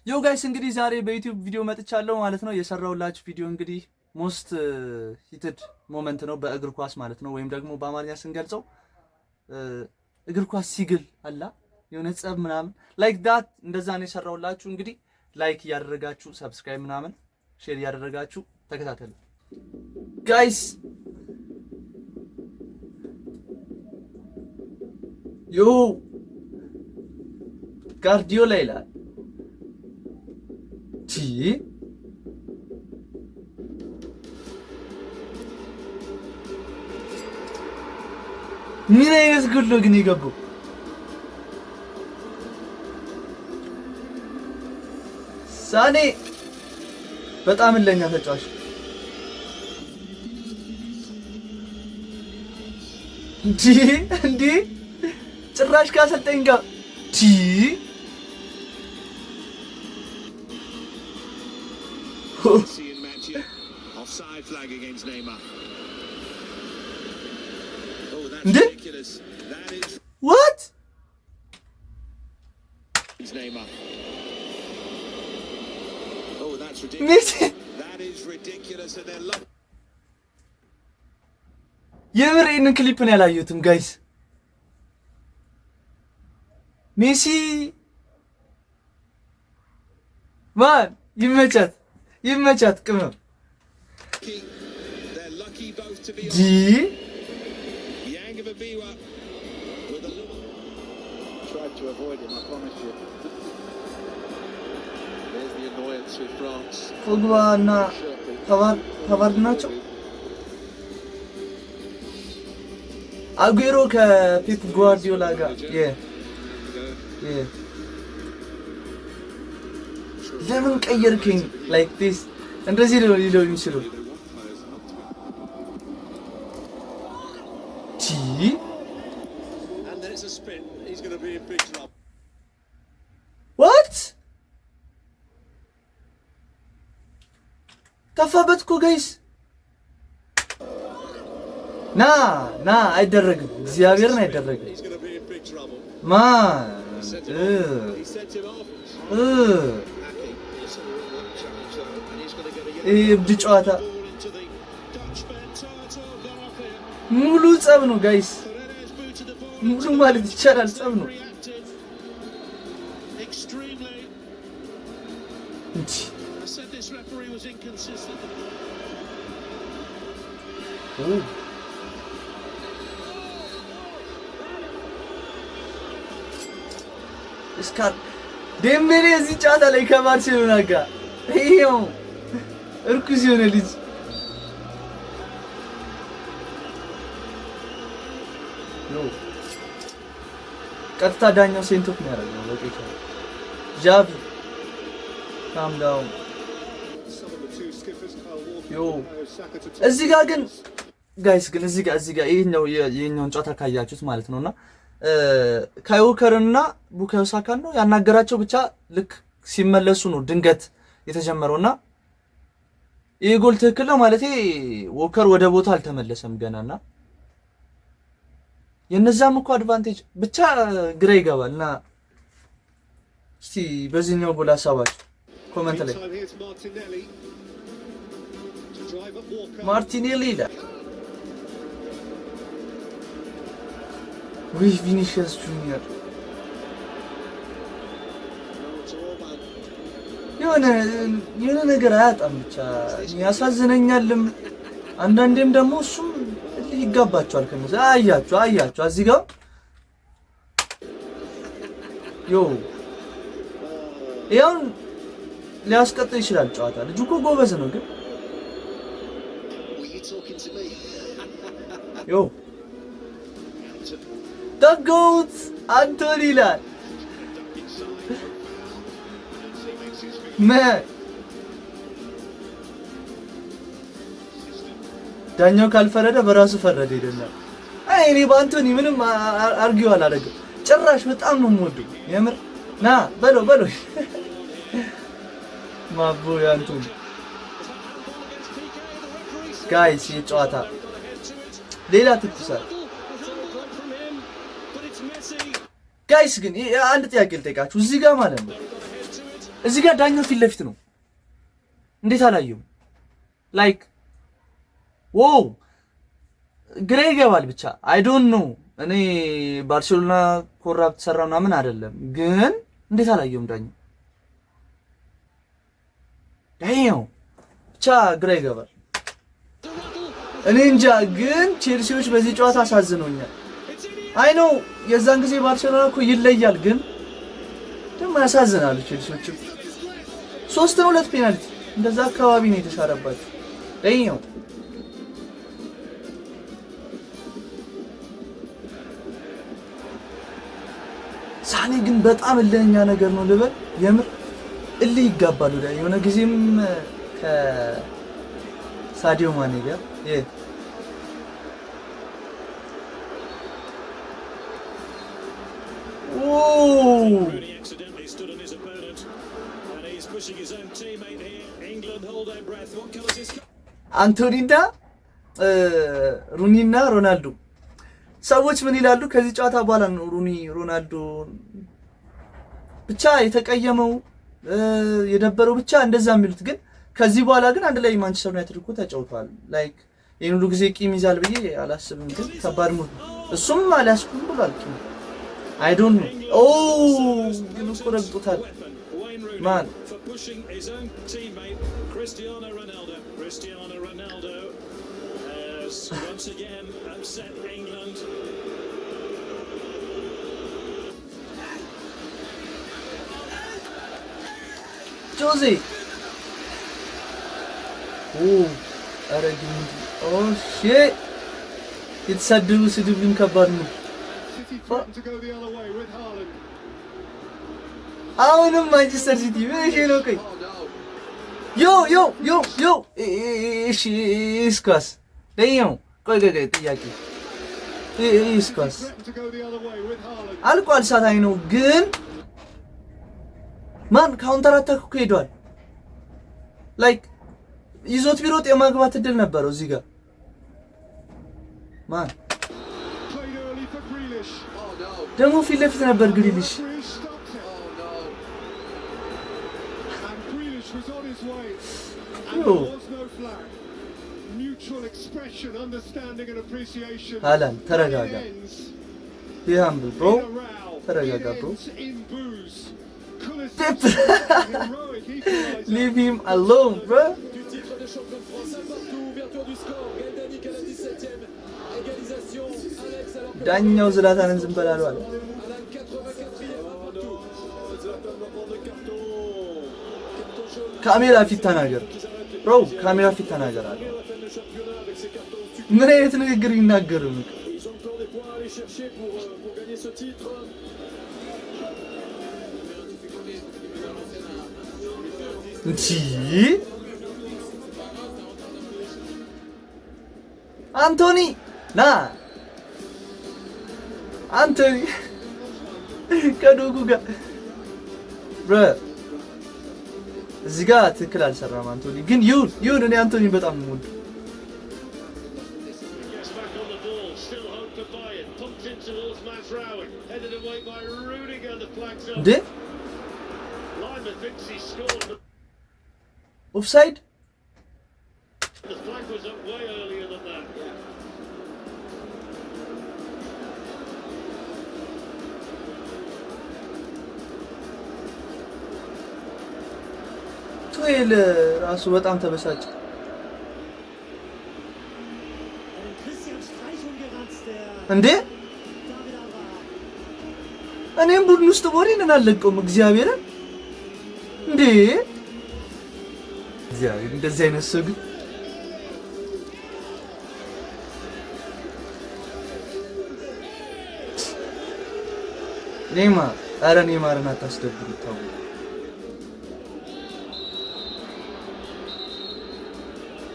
ዮ ጋይስ እንግዲህ ዛሬ በዩቲዩብ ቪዲዮ መጥቻለሁ ማለት ነው። የሰራውላችሁ ቪዲዮ እንግዲህ ሞስት ሂትድ ሞመንት ነው በእግር ኳስ ማለት ነው። ወይም ደግሞ በአማርኛ ስንገልጸው እግር ኳስ ሲግል አላ የሆነ ጸብ ምናምን ላይክ ዳት እንደዛ ነው የሰራውላችሁ። እንግዲህ ላይክ ያደረጋችሁ ሰብስክራይብ ምናምን ሼር ያደረጋችሁ ተከታተሉ ጋይስ። ዮ ጋርዲዮላ ይላል ምን አይነት ጎል ነው ግን የገባው? ሳኔ በጣም ለኛ ተጫዋች እንዴ ጭራሽ ካሰልጠኝ ጋር offside flag against Neymar. Oh, that's ridiculous. That is what? It's Neymar. Oh, that's ridiculous. That is ridiculous and they're lucky. የምር ይሄንን ክሊፕ ነው ያላየሁትም ጋይስ። ሜሲ ማን ይመቻት ቅመም ፖግባና ፓቫርድ ናቸው። አጉዌሮ ከፔፕ ጓርዲዮላ ጋር ለምን ቀየርከኝ? ላይክ ዲስ እንደዚህ ነው ሊለው የሚችለው what ተፋበት እኮ ጋይስ። ና አይደረግም፣ እግዚአብሔርን አይደረግም። ማን እብድ ጨዋታ ሙሉ ጸብ ነው ጋይስ። ሙሉ ማለት ይቻላል ጸብ ነው። እስካር ዴምቤሌ እዚህ ጨዋታ ላይ ከባርሴሎና ጋር ይሄው እርኩስ የሆነ ልጅ ነው። ቀጥታ ዳኛው ሴንቶፍ ነው ያደረገው። በቃ ጃቪ ካም ዳውን ዮ እዚህ ጋር ግን ጋይስ ግን እዚህ ጋር ይሄኛውን ጨዋታ ካያችሁት ማለት ነውና ካይ ዎከርና ቡካዮ ሳካን ነው ያናገራቸው። ብቻ ልክ ሲመለሱ ነው ድንገት የተጀመረውና ይሄ ጎል ትክክል ነው ማለት ዎከር ወደ ቦታ አልተመለሰም ገናና የነዛም እኮ አድቫንቴጅ ብቻ ግራ ይገባልና እስቲ በዚህኛው ጎል ሐሳባችሁ ኮሜንት ላይ ማርቲኔሊ ይላል ወይ ቪኒሺየስ ጁኒየር የሆነ ነገር አያጣም። ብቻ ያሳዝነኛልም አንዳንዴም ደግሞ እሱም ይጋባቸዋል ከነዛ አያችሁ እዚህ ጋር ያው ሊያስቀጥል ይችላል ጨዋታ። ልጁ እኮ ጎበዝ ነው ግን ተጎት አንቶኒ ይላል ዳኛው ካልፈረደ በራሱ ፈረደ ይደላል። እኔ በአንቶኒ ምንም አርጊው አላደረገም ጭራሽ። በጣም ነው የምወደው የምር። ና በለው ማቦ አንቶኒ ጋይስ የጨዋታ ሌላ ትኩሳት ጋይስ። ግን አንድ ጥያቄ ልጠይቃችሁ እዚህ ጋር ማለት ነው እዚህ ጋር ዳኛው ፊት ለፊት ነው። እንዴት አላየው? ላይክ ዋው ግራ ይገባል። ብቻ አይ ዶንት ኖ እኔ ባርሴሎና ኮራፕት ሰራ ምናምን አይደለም፣ ግን እንዴት አላየውም ዳኛው? ዳኛው ብቻ ግራ ይገባል። እኔ እንጃ፣ ግን ቼልሲዎች በዚህ ጨዋታ አሳዝነውኛል። አይ ነው የዛን ጊዜ ባርሴሎና እኮ ይለያል፣ ግን ደግሞ ያሳዝናሉ ቼልሲዎች። 3-2 ፔናልቲ እንደዛ አካባቢ ነው የተሻረባቸው። ዳኛው ሳኔ ግን በጣም እልህኛ ነገር ነው ልበል፣ የምር እልህ ይጋባሉ። የሆነ ጊዜም ከሳዲዮ ማኔ ጋር አንቶኒና ሩኒና ሮናልዶ ሰዎች ምን ይላሉ? ከዚህ ጨዋታ በኋላ ነው ሩኒ ሮናልዶ ብቻ የተቀየመው የደበረው ብቻ እንደዛ የሚሉት፣ ግን ከዚህ በኋላ ግን አንድ ላይ ማንቸስተር ዩናይትድ እኮ ተጫውቷል። ላይክ ይሄን ሁሉ ጊዜ ቂም ይዛል ብዬ አላስብም፣ ግን ከባድ ነው። እሱም አልያዝኩም ብሏል ቂም። አይ ዶንት ኖ ኦ ግን እኮ ረግጦታል ማን Cristiano Ronaldo has once again upset England. Jose. Oh, arrogant. Oh shit. የተሳደቡ ስድብ ግን ከባድ ነው። አሁንም ማንቸስተር ሲቲ ምን ነው? ቆይ ዮ እሺ እስኳስ ለኛው ቆይ ጥያቄ እስኳስ አልቋል። ሳታይ ነው ግን ማን ካውንተር አታክ እኮ ሄዷል። ላይክ ይዞት ቢሮጥ የማግባት እድል ነበረው እዚህ ጋር ማን ደግሞ ፊት ለፊት ነበር ግሪሊሽ። አላን ተረጋጋ። ቢሃም ብሮ ተረጋጋ ብሮ። Leave him alone, bro. ዳኛው ዝላታንን ዝም በላሉ አለ። ካሜራ ፊት ተናገር ብሮ፣ ካሜራ ፊት ተናገር አለ። ምን አይነት ንግግር ይናገሩ ነው? እንቺ አንቶኒ ና አንቶኒ ከዶጉ ጋር ብረ እዚህ ጋር ትክክል አልሰራም። አንቶኒ ግን ይሁን እኔ አንቶኒ በጣም ነው የምወደው። እንዴ ኦፍሳይድ ቱኤል ራሱ በጣም ተበሳጨ እንዴ። እኔም ቡድን ውስጥ ቦሪንን አልለቀውም እግዚአብሔርን እንዴ። እግዚአብሔር እንደዚህ አይነት ሰው ግን ኔይማር፣ ኧረ ኔይማርን አታስደብሩት ተው።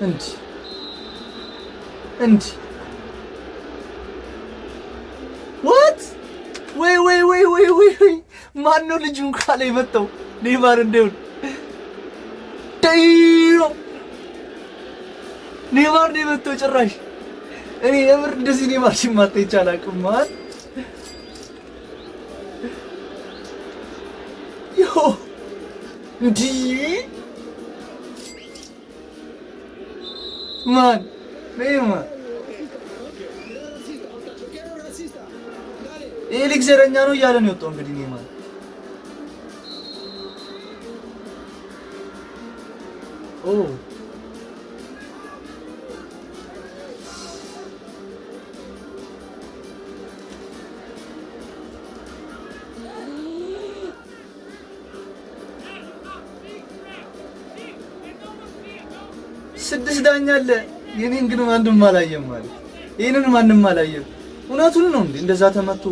እንዲ what ወይ ማን ነው ልጁ እንኳን ላይ መጣው ኔይማር እንደውን ኔይማር ነው የመጣው ጭራሽ። እኔ የምር እንደዚህ ኔይማር ሲማታ ይቻላል ቁማል ዮ እንዲ ማን ኔይማር ኤሊክ ዘረኛ ነው እያለ ነው የወጣው። እንግዲህ ኔይማር ኦ ስድስት ዳኛ አለ። የኔን ግን ማንም አላየም ማለት ይሄንን ማንም አላየም። እውነቱን ነው እንዴ? እንደዛ ተመቶ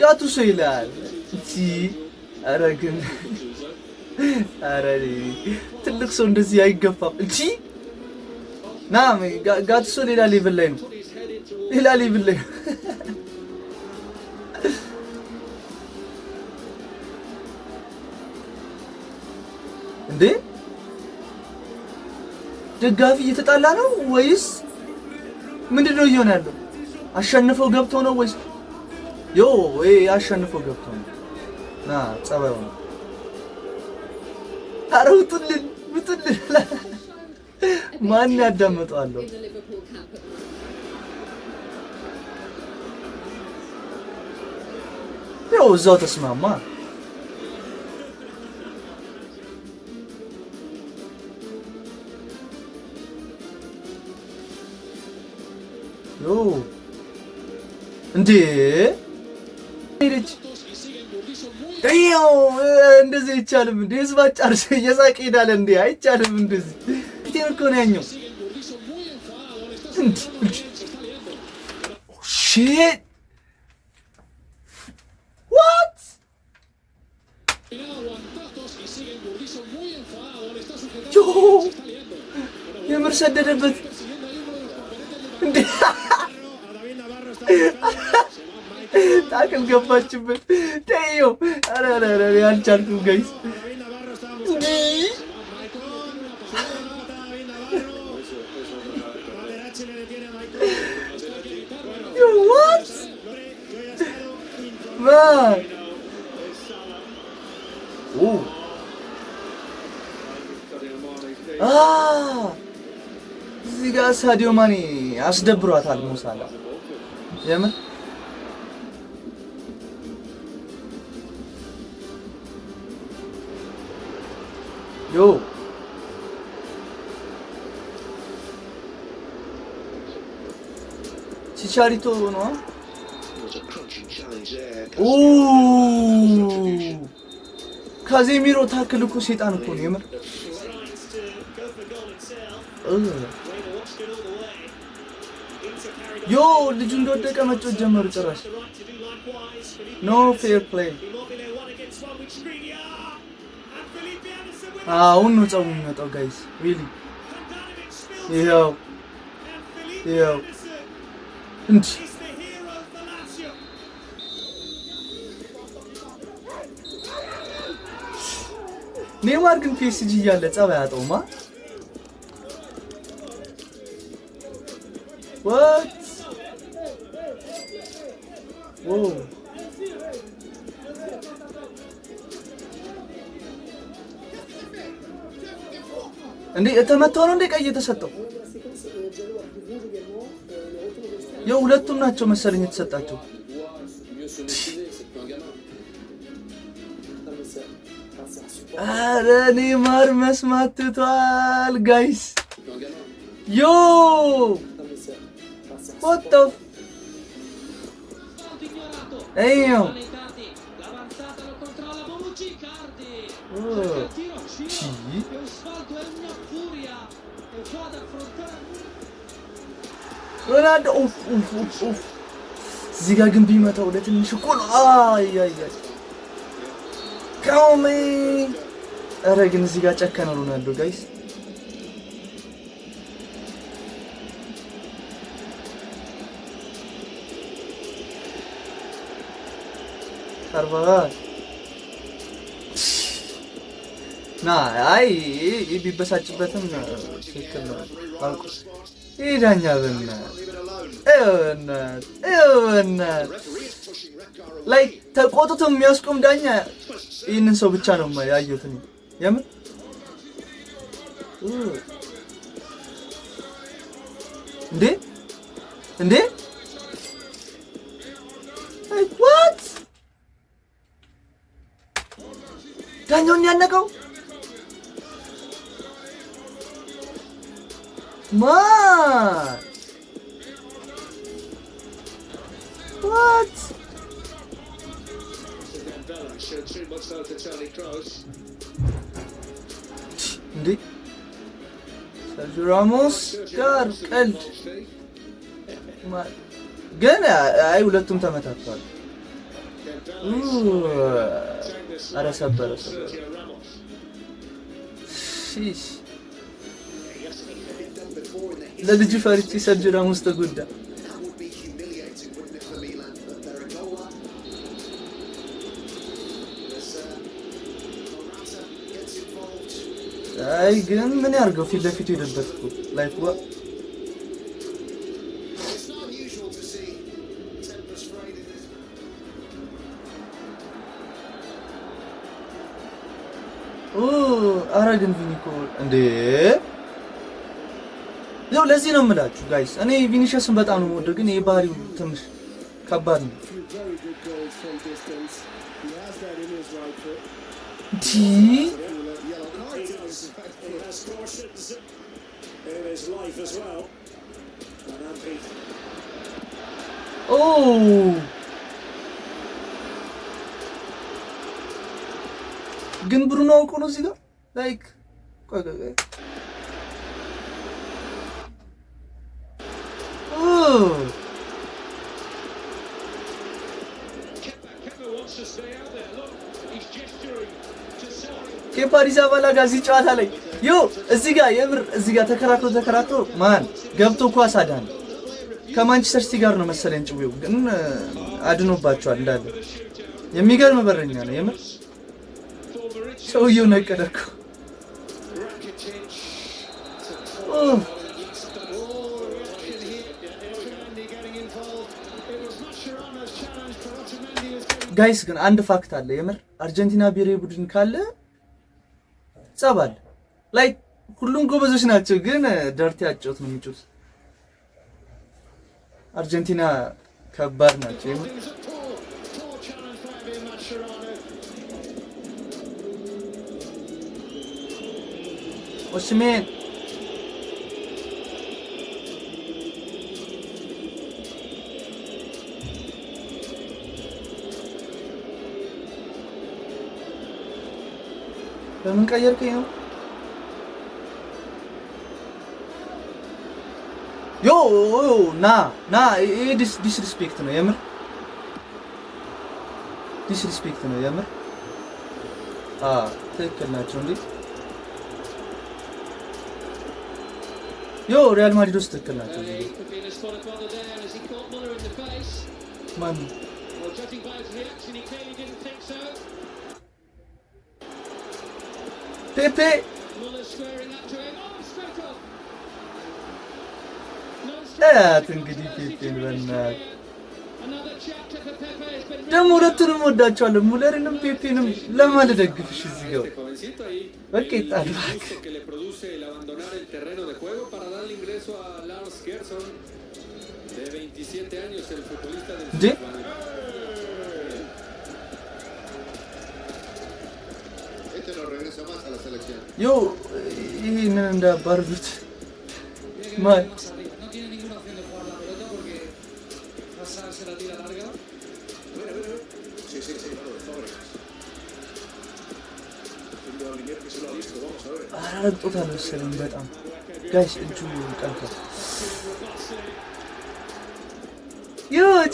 ጋቱሶ ይላል እቺ አረግን አረሪ ትልቅ ሰው እንደዚህ አይገፋም። እቺ ና ጋቱሶ ሌላ ሌቭል ላይ ነው። ሌላ ሌቭል ላይ እንዴ ደጋፊ እየተጣላ ነው ወይስ ምንድነው እየሆነ ያለው? አሸንፈው ገብቶ ነው ወይስ ዮ አሸንፈው ገብቶ ነው? ና ጸባዩ ነው። ኧረ ውጡልን ውጡልን። ማን ያዳምጠዋል? ያው እዛው ተስማማ። ዮ እንዴ እንደዚህ አይቻልም እንዴ? ህዝብ አጫርሰ እየሳቀ ሄዳለ እንዴ? አይቻልም እንደዚህ ፒቴር እኮ ነው ያኛው። ሺት ዋት ዮ የምር ሰደደበት እንዴ? ታክል ገባችበት። ተይው አረ ያልቻልኩም ጋይስ what man እዚህ ጋር ሳዲዮ ማኔ አስደብሯታል ሙሳላ የምን ዮ ቺቻሪቶ ነው። ኦ ካዜሚሮ ታክል እኮ ሴጣን እኮ ነው የምር። ዮ ልጁ እንደወደቀ መጮት ጀመሩ ጭራሽ። ኖ ፌር ፕሌይ። አሁን ነው ጸቡ የሚመጣው ጋይስ ሪሊ። ይኸው እንዴ ኔይማር ግን ፒኤስጂ እያለ ጸባይ አጠውማ what whoa እንዴ የተመታው ነው እንዴ ቀይ የተሰጠው? የሁለቱም ናቸው መሰለኝ የተሰጣቸው። አረ ኔይማር መስማት ትቷል ጋይስ። ዮ what the eyo ሮናልዶ እዚህ ጋር ግን ቢመታው ለትንሽ እኮ ነው። አይ ካውሜ ኧረ ግን እዚህ ጋር ጨከነ ሮናልዶ ጋይስ። ካርቫል ና አይ ቢበሳጭበትም ትክክል ነው አልኩ። ይዳኛ በእና ላይ ተቆጥቶ የሚያስቆም ዳኛ ይህንን ሰው ብቻ ነው ያየሁት። የምር እንዴ እንዴ what ዳኛውን ያነቀው ማን what እንዴ ሰርጂዮ ራሞስ ጋር ቀልድ ግን አይ ሁለቱም ተመታቷል። ኧረ ሰበረ ሺሽ ለልጁ ፈርቼ ሰርጂዮ ራሞስ ተጎዳ። አይ ግን ምን ያርገው ፊት ለፊቱ ሄደበት እኮ ላይክ ዋ ኧረ ግን ቪኒኮ እንዴ ያው ለዚህ ነው የምላችሁ ጋይስ እኔ ቪኒሽስን በጣም ነው የምወደው ግን የባህሪው ትንሽ ከባድ ነው። ግን ብሩኖ አውቆ ነው እዚህ ጋር ላይክ ቆይ ከፓሪስ አባላጋ እዚህ ጨዋታ ላይ እዚህ ጋር የምር እዚህ ጋር ተከራክሮ ማን ገብቶ ኳስ አዳነ። ከማንቸስተር ሲቲ ጋር ነው መሰለኝ ጭዌው ግን አድኖባቸዋል እንዳለ። የሚገርም በረኛ ነው የምር ሰውየው ነቀደኩ። ጋይስ ግን አንድ ፋክት አለ የምር አርጀንቲና ብሔራዊ ቡድን ካለ ጸባል ላይ ሁሉም ጎበዞች ናቸው ግን ደርቲ አጫውት ነው የሚጮት። አርጀንቲና ከባድ ናቸው የምር ኦስሜን ለምን ቀየርከኝ ነው? ና ዲስሪስፔክት ነው የምር ዲስሪስፔክት ነው የምር። ትክክል ናቸው እንዴ ሪያል ማድሪድ ውስጥ ትክክል ናቸው። ማን ፔፔ እንግዲህ ፔፔን በእናትህ ደግሞ ሁለቱንም ወዳቸዋለሁ ሙለርንም ፔፔንም ለማን ደግፍሽ እዚህ ጋር በቃ ይጣል ይህንን እንዳባርዱት ማን ረግጦታል መሰለኝ በጣም ጋይስ እጁ ቀልቷል።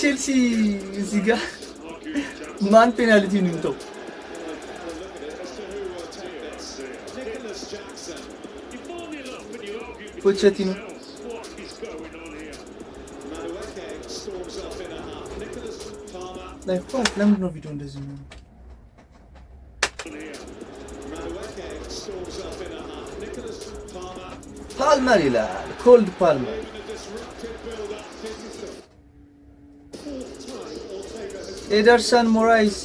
ቼልሲ እዚህ ጋር ማን ፔናልቲ ነው የሚተው? ፖቼቲኖ ላይ ኳስ ለምንድን ነው ቪዲዮ እንደዚህ ነው? ፓልመር ይላል ኮልድ ፓልመር ኤደርሰን ሞራይስ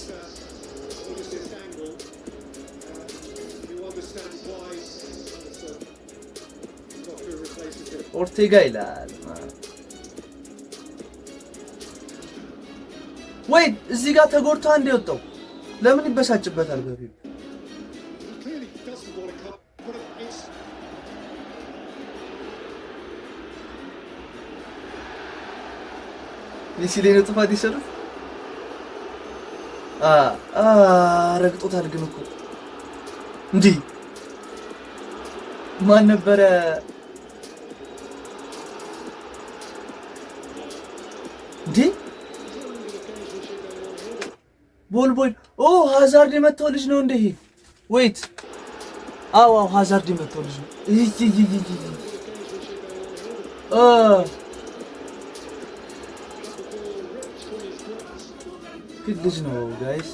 ኦርቴጋ ይላል። ወይ እዚህ ጋር ተጎድቶ አንድ የወጣው ለምን ይበሳጭበታል? በፊት ሜሲ ላይ ነው ጥፋት ይሰሩት። ረግጦታል። ግን እኮ እንዴ ማን ነበረ? እንዴ ቦል ሃዛርድ የመታው ልጅ ነው እንዴ? ዌይት አዎ ሃዛርድ የመታው ልጅ ነው። good ልጅ ነው ጋይስ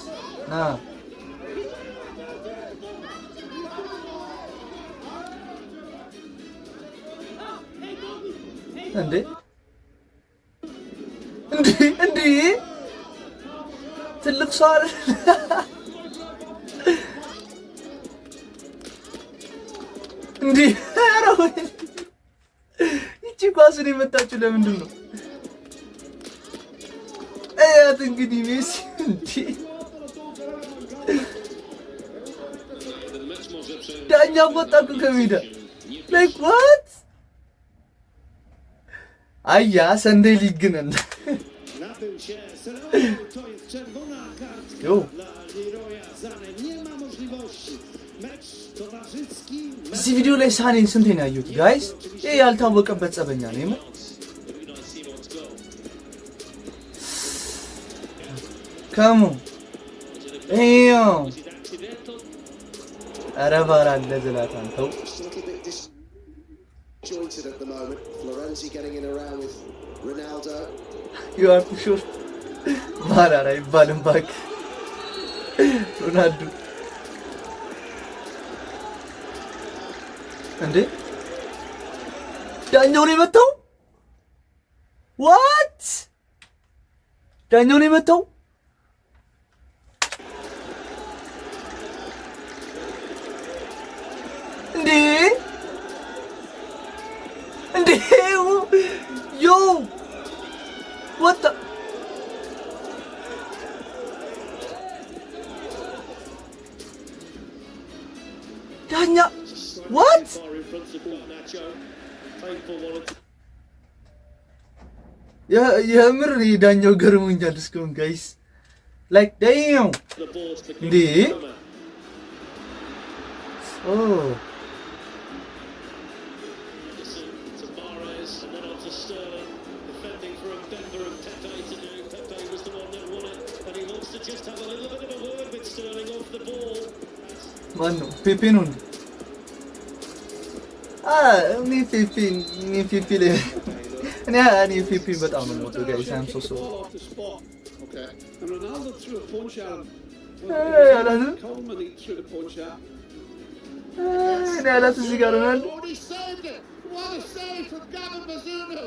ና እንዴ ትልቅ ሰው አይደል እንዴ? ይቺ ኳስን የመጣችው ለምንድን ነው? አያት እንግዲህ ሜሲ እንዴ ዳኛ ወጣኩ ከሜዳ like what? አያ ሰንደይ ሊግ ነን እዚህ ቪዲዮ ላይ ሳኔን ስንቴ ነው ያዩት ጋይስ? ይሄ ያልታወቀበት ጸበኛ ነው የምር። ካሙ ኤዮ አረባራ ለዘላታን ተው you are too short ባራራ ይባልም ባክ ሮናልዶ እንዴ ዳኛው ነው የመታው? what ዳኛው ነው የመታው? እንዴ ዮ what the ዳኛ what የምር ዳኛው ገርሞኛል እስካሁን ጋይስ like damn እንዴ ማነው? ፔፔ ነው እንዴ? እኔ ፔፔ ላይ እኔ ፔፔ በጣም ነው የምወደው ጋይስ። አም ሶ okay and Ronaldo threw a punch at him Coleman he threw the punch at እኔ አላት እዚህ ጋር ነው what a save from Gavin Bazunu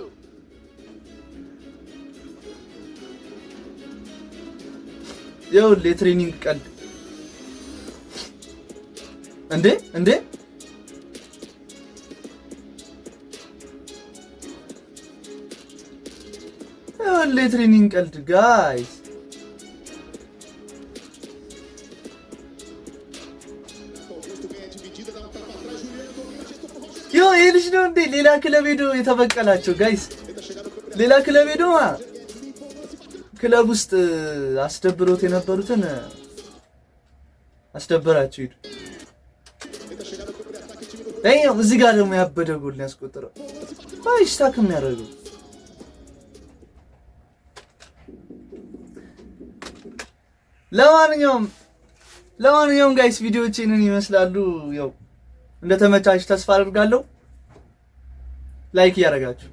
ያው ለትሬኒንግ ቀልድ እንዴ ያው ለትሬኒንግ ቀልድ ጋይስ ዮ ይሄ ልጅ ነው እንዴ ሌላ ክለብ ሄዶ የተበቀላቸው ጋይስ? ሌላ ክለብ ሄዶ ክለብ ውስጥ አስደብሮት የነበሩትን አስደበራቸው ሄዱ። አይው እዚህ ጋር ደግሞ ያበደ ጎል ያስቆጠረው ባይስታክ የሚያደርገው ለማንኛውም ጋይስ ቪዲዮዎችን ይመስላሉ። ያው እንደተመቻችሁ ተስፋ አደርጋለሁ። ላይክ እያደረጋችሁ